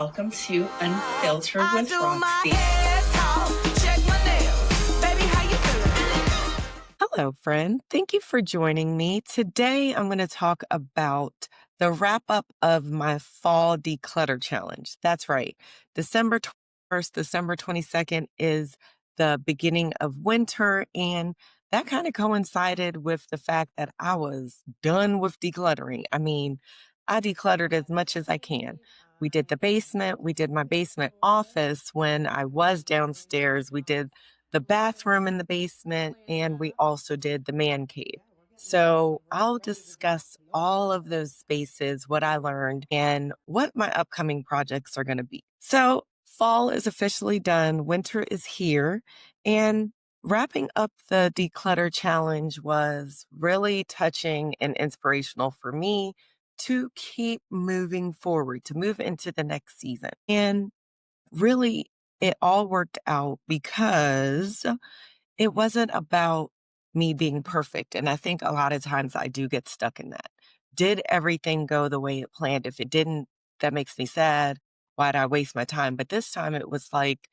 Welcome to Unfiltered I with do my Roxy. hair talk, check my nails. Baby, how you feeling? Hello, friend. Thank you for joining me. Today, I'm going to talk about the wrap up of my Fall Declutter Challenge. That's right. December 1st, December 22nd is the beginning of winter. And that kind of coincided with the fact that I was done with decluttering. I mean, I decluttered as much as I can. We did the basement. We did my basement office when I was downstairs. We did the bathroom in the basement, and we also did the man cave. So I'll discuss all of those spaces, what I learned, and what my upcoming projects are going to be. So fall is officially done. Winter is here. And wrapping up the declutter challenge was really touching and inspirational for me to keep moving forward, to move into the next season. And really, it all worked out because it wasn't about me being perfect. And I think a lot of times I do get stuck in that. Did everything go the way it planned? If it didn't, that makes me sad. Why'd I waste my time? But this time it was like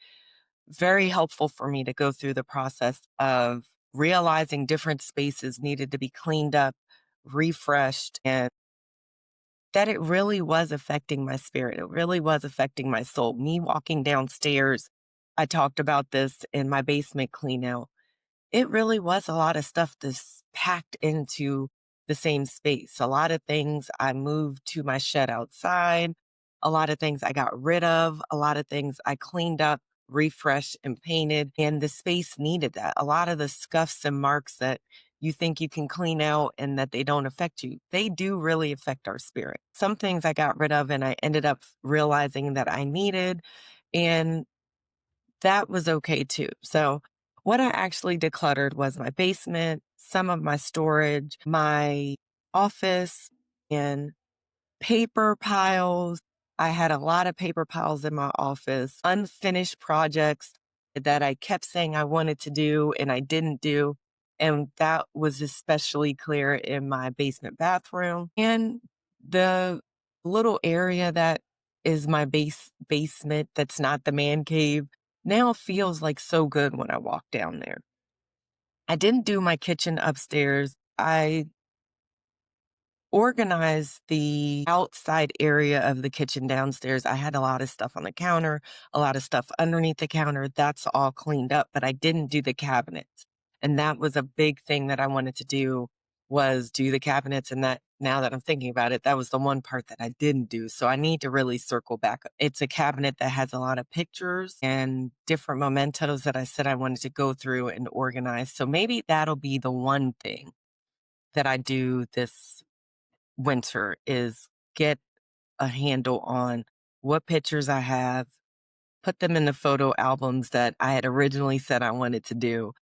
very helpful for me to go through the process of realizing different spaces needed to be cleaned up, refreshed, and that it really was affecting my spirit. It really was affecting my soul. Me walking downstairs, I talked about this in my basement clean out. It really was a lot of stuff that's packed into the same space. A lot of things I moved to my shed outside. A lot of things I got rid of. A lot of things I cleaned up, refreshed, and painted. And the space needed that. A lot of the scuffs and marks that you think you can clean out and that they don't affect you, they do really affect our spirit. Some things I got rid of and I ended up realizing that I needed. And that was okay too. So what I actually decluttered was my basement, some of my storage, my office, and paper piles. I had a lot of paper piles in my office, unfinished projects that I kept saying I wanted to do and I didn't do. And that was especially clear in my basement bathroom and the little area that is my basement that's not the man cave now feels like so good when I walk down there. I didn't do my kitchen upstairs. I organized the outside area of the kitchen downstairs. I had a lot of stuff on the counter, a lot of stuff underneath the counter. That's all cleaned up, but I didn't do the cabinets. And that was a big thing that I wanted to do was do the cabinets. And that now that I'm thinking about it, that was the one part that I didn't do. So I need to really circle back. It's a cabinet that has a lot of pictures and different mementos that I said I wanted to go through and organize. So maybe that'll be the one thing that I do this winter is get a handle on what pictures I have, put them in the photo albums that I had originally said I wanted to do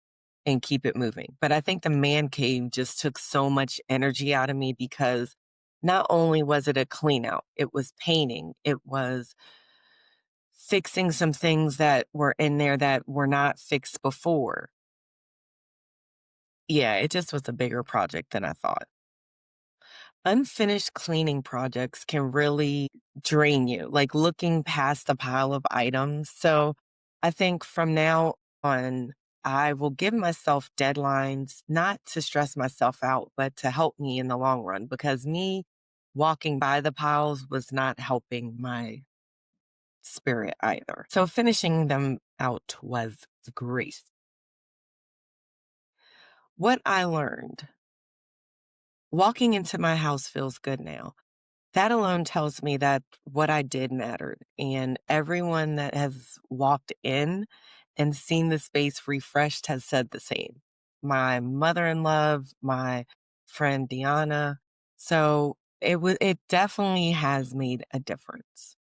and keep it moving. But I think the man cave just took so much energy out of me because not only was it a clean out, it was painting, it was fixing some things that were in there that were not fixed before. Yeah, it just was a bigger project than I thought. Unfinished cleaning projects can really drain you, like looking past a pile of items. So I think from now on, I will give myself deadlines, not to stress myself out, but to help me in the long run because me walking by the piles was not helping my spirit either. So finishing them out was great. What I learned walking into my house feels good now. That alone tells me that what I did mattered. And everyone that has walked in and seen the space refreshed has said the same. My mother-in-law, my friend Deanna. So it definitely has made a difference.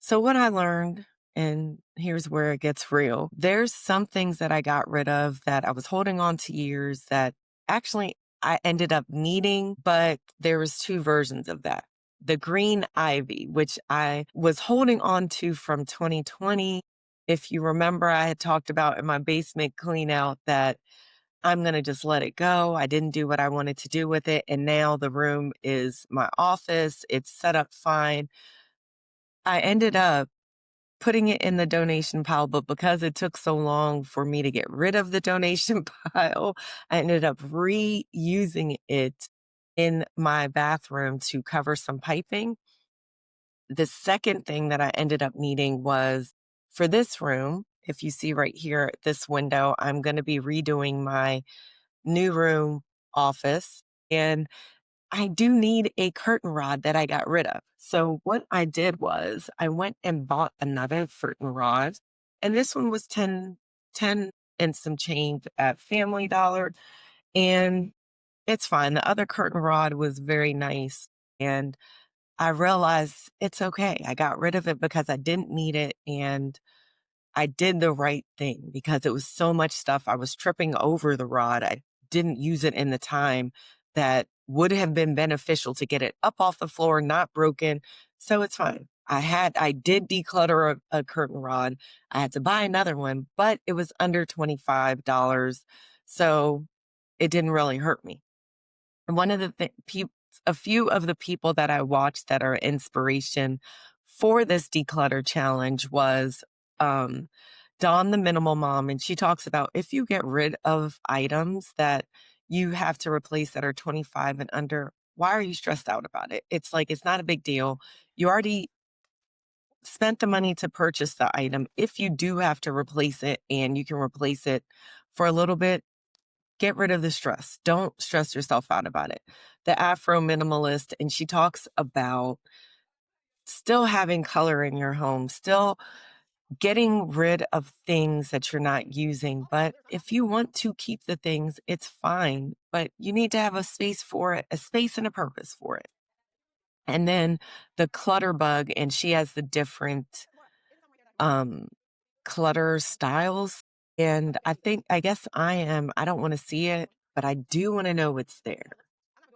So what I learned, and here's where it gets real. There's some things that I got rid of that I was holding on to years that actually I ended up needing, but there was two versions of that. The green ivy, which I was holding on to from 2020. If you remember, I had talked about in my basement clean out that I'm going to just let it go. I didn't do what I wanted to do with it. And now the room is my office. It's set up fine. I ended up putting it in the donation pile, but because it took so long for me to get rid of the donation pile, I ended up reusing it in my bathroom to cover some piping. The second thing that I ended up needing was for this room. If you see right here, this window, I'm going to be redoing my new room office, and I do need a curtain rod that I got rid of. So what I did was I went and bought another curtain rod, and this one was 10 and some change at Family Dollar, and it's fine. The other curtain rod was very nice, and I realized it's okay. I got rid of it because I didn't need it, and I did the right thing because it was so much stuff. I was tripping over the rod. I didn't use it in the time that would have been beneficial to get it up off the floor, not broken. So it's fine. I did declutter a curtain rod. I had to buy another one, but it was under $25. So it didn't really hurt me. And one of the a few of the people that I watched that are inspiration for this declutter challenge was Dawn, the Minimal Mom, and she talks about if you get rid of items that you have to replace that are 25 and under, why are you stressed out about it? It's like it's not a big deal. You already spent the money to purchase the item. If you do have to replace it and you can replace it for a little bit, get rid of the stress. Don't stress yourself out about it. The Afro minimalist, and she talks about still having color in your home, still getting rid of things that you're not using. But if you want to keep the things, it's fine. But you need to have a space for it, a space and a purpose for it. And then the clutter bug, and she has the different clutter styles. And I guess I don't want to see it, but I do want to know it's there.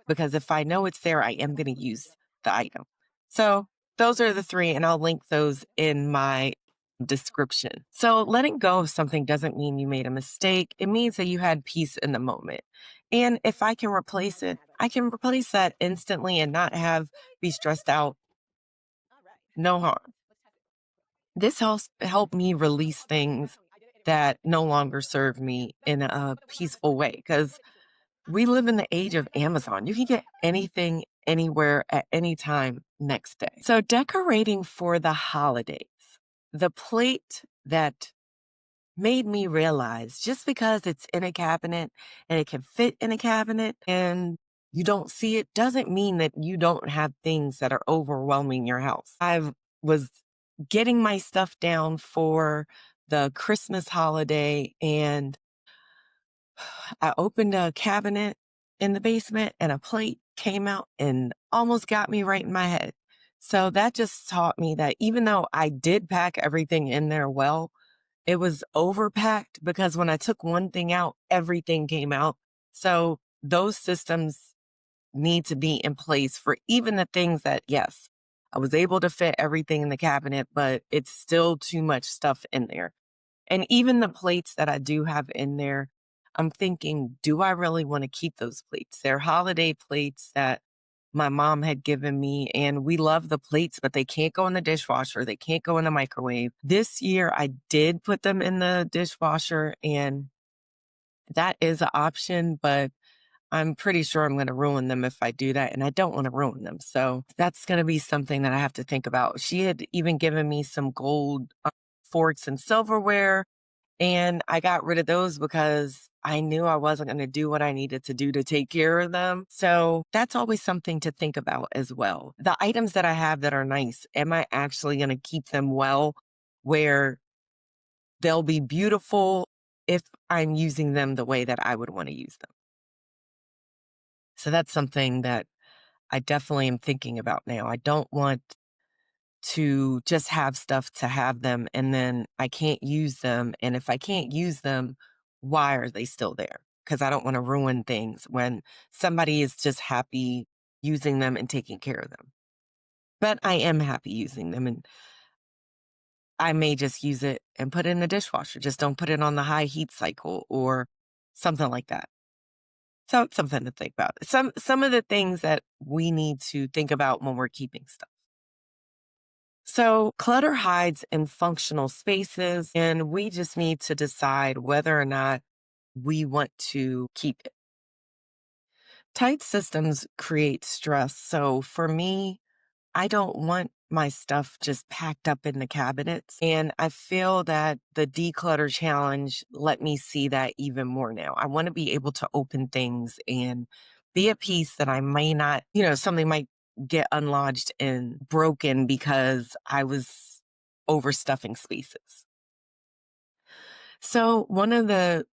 Because if I know it's there, I am going to use the item. So those are the three, and I'll link those in my description. So letting go of something doesn't mean you made a mistake. It means that you had peace in the moment. And if I can replace it, I can replace that instantly and not be stressed out. No harm. This helped me release things that no longer serve me in a peaceful way, because we live in the age of Amazon. You can get anything anywhere at any time next day. So decorating for the holidays, the plate that made me realize just because it's in a cabinet and it can fit in a cabinet and you don't see it doesn't mean that you don't have things that are overwhelming your house. I was getting my stuff down for the Christmas holiday, and I opened a cabinet in the basement and a plate came out and almost got me right in my head. So that just taught me that even though I did pack everything in there well, it was overpacked because when I took one thing out, everything came out. So those systems need to be in place for even the things that, yes, I was able to fit everything in the cabinet, but it's still too much stuff in there. And even the plates that I do have in there, I'm thinking, do I really want to keep those plates? They're holiday plates that my mom had given me, and we love the plates, but they can't go in the dishwasher. They can't go in the microwave. This year, I did put them in the dishwasher, and that is an option, but I'm pretty sure I'm going to ruin them if I do that, and I don't want to ruin them. So that's going to be something that I have to think about. She had even given me some gold forks and silverware, and I got rid of those because I knew I wasn't going to do what I needed to do to take care of them. So that's always something to think about as well. The items that I have that are nice, am I actually going to keep them well where they'll be beautiful if I'm using them the way that I would want to use them? So that's something that I definitely am thinking about now. I don't want to just have stuff to have them and then I can't use them. And if I can't use them, why are they still there? Because I don't want to ruin things when somebody is just happy using them and taking care of them. But I am happy using them, and I may just use it and put it in the dishwasher. Just don't put it on the high heat cycle or something like that. So it's something to think about. Some of the things that we need to think about when we're keeping stuff. So, clutter hides in functional spaces, and we just need to decide whether or not we want to keep it. Tight systems create stress. So, for me, I don't want my stuff just packed up in the cabinets. And I feel that the declutter challenge let me see that even more now. I want to be able to open things and be at peace that I may not, something might get unlodged and broken because I was overstuffing spaces. So one of the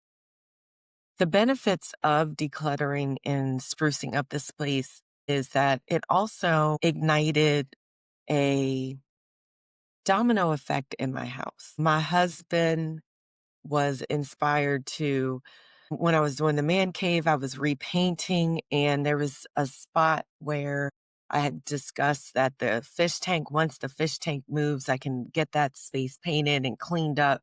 benefits of decluttering and sprucing up this place is that it also ignited a domino effect in my house. My husband was inspired to, when I was doing the man cave, I was repainting, and there was a spot where I had discussed that the fish tank, once the fish tank moves, I can get that space painted and cleaned up.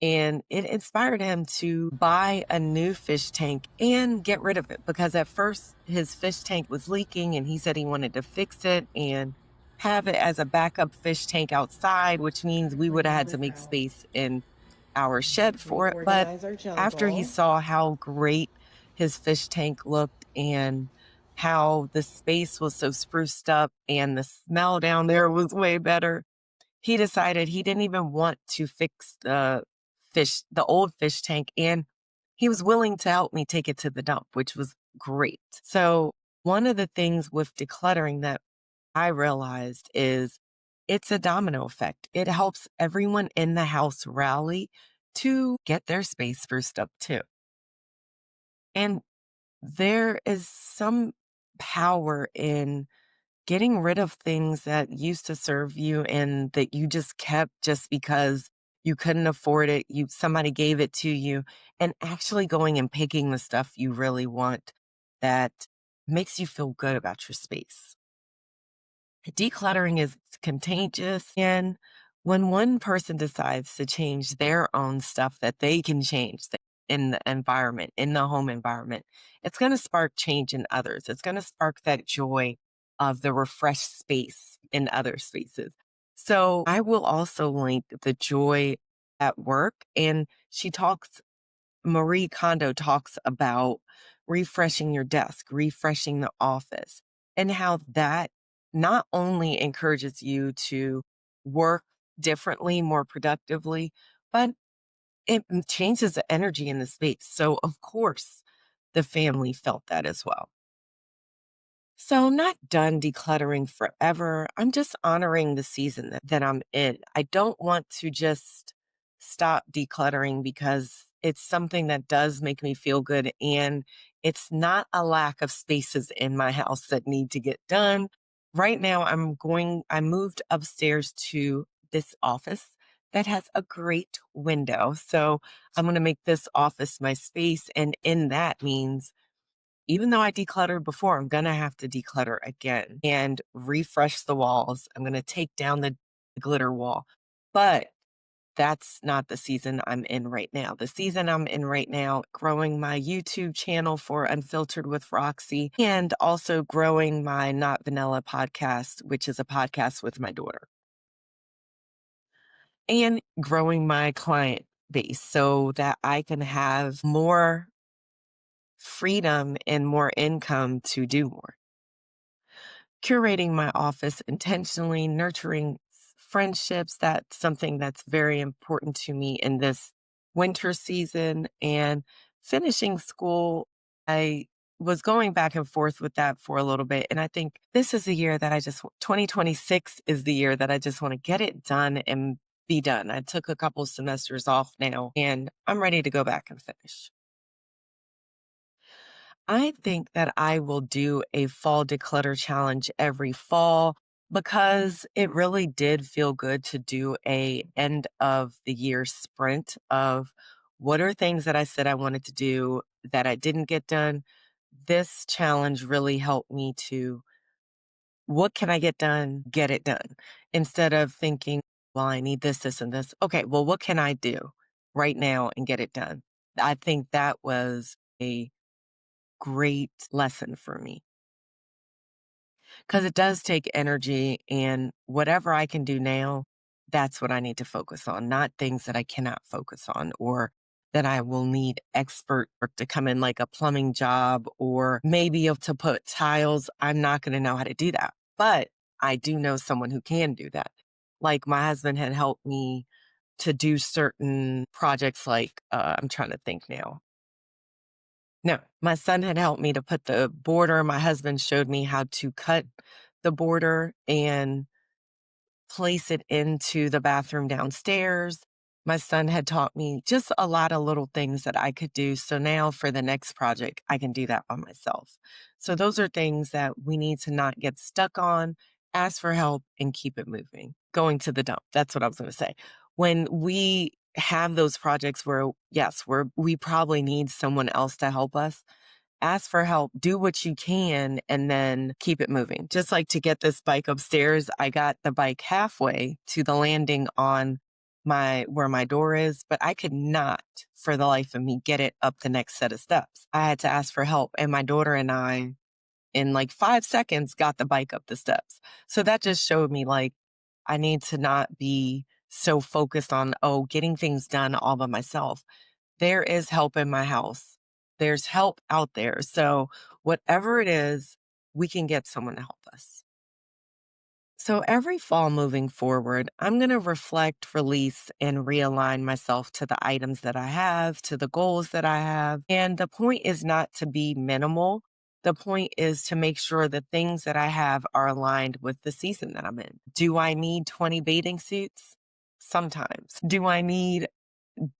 And it inspired him to buy a new fish tank and get rid of it because at first his fish tank was leaking and he said he wanted to fix it and have it as a backup fish tank outside, which means we would have had to make space in our shed for it. But Organize our after he jungle. saw how great his fish tank looked and how the space was so spruced up and the smell down there was way better, he decided he didn't even want to fix the old fish tank, and he was willing to help me take it to the dump, which was great. So one of the things with decluttering that I realized is it's a domino effect. It helps everyone in the house rally to get their space spruced up too. And there is some power in getting rid of things that used to serve you and that you just kept just because you couldn't afford it, somebody gave it to you, and actually going and picking the stuff you really want that makes you feel good about your space. Decluttering is contagious, and when one person decides to change their own stuff that they can change in the environment, in the home environment, it's going to spark change in others. It's going to spark that joy of the refreshed space in other spaces. So I will also link the joy at work, and Marie Kondo talks about refreshing your desk, refreshing the office, and how that not only encourages you to work differently, more productively, but it changes the energy in the space. So, of course, the family felt that as well. So I'm not done decluttering forever. I'm just honoring the season that I'm in. I don't want to just stop decluttering because it's something that does make me feel good. And it's not a lack of spaces in my house that need to get done. Right now, I moved upstairs to this office that has a great window. So I'm going to make this office my space. And in that means even though I decluttered before, I'm going to have to declutter again and refresh the walls. I'm going to take down the glitter wall. But that's not the season I'm in right now. The season I'm in right now, growing my YouTube channel for Unfiltered with Roxy and also growing my Not Vanilla podcast, which is a podcast with my daughter, and growing my client base so that I can have more freedom and more income to do more. Curating my office intentionally, nurturing friendships. That's something that's very important to me in this winter season. And finishing school, I was going back and forth with that for a little bit. And I think this is the year that 2026 is the year that I just want to get it done and be done. I took a couple semesters off now and I'm ready to go back and finish. I think that I will do a fall declutter challenge every fall because it really did feel good to do a end of the year sprint of what are things that I said I wanted to do that I didn't get done. This challenge really helped me to what can I get done, get it done, instead of thinking, well, I need this, this, and this. Okay, well, what can I do right now and get it done? I think that was a great lesson for me. because it does take energy. And whatever I can do now, that's what I need to focus on, not things that I cannot focus on or that I will need expert work to come in, like a plumbing job or maybe to put tiles. I'm not going to know how to do that. But I do know someone who can do that. Like my husband had helped me to do certain projects, like I'm trying to think now. No, my son had helped me to put the border. My husband showed me how to cut the border and place it into the bathroom downstairs. My son had taught me just a lot of little things that I could do. So now for the next project, I can do that by myself. So those are things that we need to not get stuck on, ask for help, and keep it moving. Going to the dump. That's what I was going to say. When we have those projects where, yes, we probably need someone else to help us, ask for help, do what you can, and then keep it moving. Just like to get this bike upstairs, I got the bike halfway to the landing on where my door is, but I could not for the life of me get it up the next set of steps. I had to ask for help, and my daughter and I in like 5 seconds got the bike up the steps. So that just showed me like I need to not be so focused on, getting things done all by myself. There is help in my house. There's help out there. So whatever it is, we can get someone to help us. So every fall moving forward, I'm going to reflect, release, and realign myself to the items that I have, to the goals that I have. And the point is not to be minimal. The point is to make sure the things that I have are aligned with the season that I'm in. Do I need 20 bathing suits? Sometimes. Do I need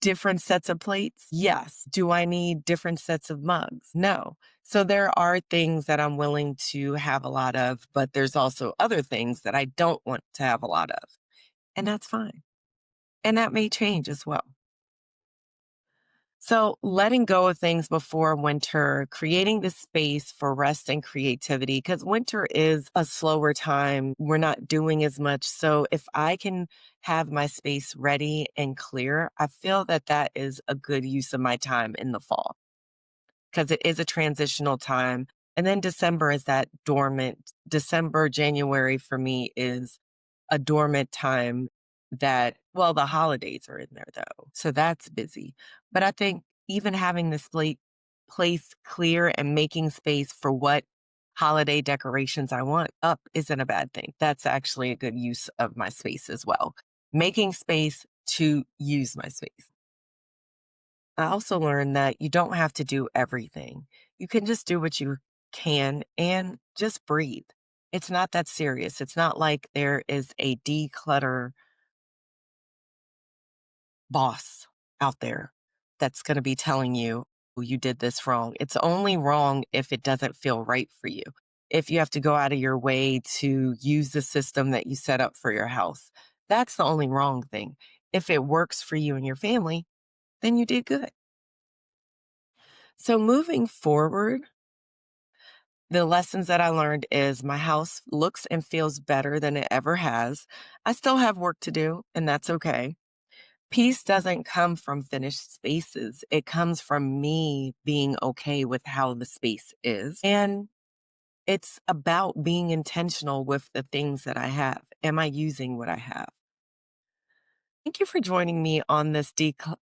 different sets of plates? Yes. Do I need different sets of mugs? No. So there are things that I'm willing to have a lot of, but there's also other things that I don't want to have a lot of. And that's fine. And that may change as well. So letting go of things before winter, creating the space for rest and creativity, because winter is a slower time. We're not doing as much. So if I can have my space ready and clear, I feel that that is a good use of my time in the fall because it is a transitional time. And then December is that dormant. December, January for me is a dormant time that, well, the holidays are in there though. So that's busy. But I think even having this place clear and making space for what holiday decorations I want up isn't a bad thing. That's actually a good use of my space as well. Making space to use my space. I also learned that you don't have to do everything. You can just do what you can and just breathe. It's not that serious. It's not like there is a declutter boss out there that's going to be telling you, "Oh, you did this wrong." It's only wrong if it doesn't feel right for you. If you have to go out of your way to use the system that you set up for your house, that's the only wrong thing. If it works for you and your family, then you did good. So moving forward, the lessons that I learned is my house looks and feels better than it ever has. I still have work to do, and that's okay. Peace doesn't come from finished spaces. It comes from me being okay with how the space is. And it's about being intentional with the things that I have. Am I using what I have? Thank you for joining me on this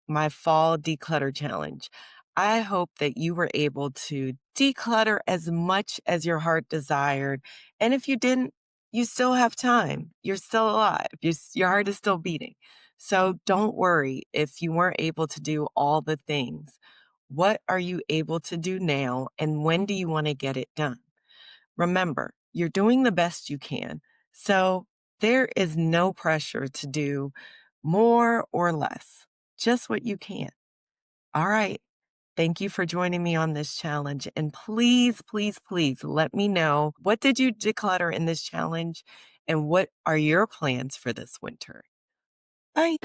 my fall declutter challenge. I hope that you were able to declutter as much as your heart desired. And if you didn't, you still have time. You're still alive. Your heart is still beating. So don't worry if you weren't able to do all the things. What are you able to do now? And when do you want to get it done? Remember, you're doing the best you can. So there is no pressure to do more or less, just what you can. All right. Thank you for joining me on this challenge. And please, please, please let me know, what did you declutter in this challenge and what are your plans for this winter? Bye.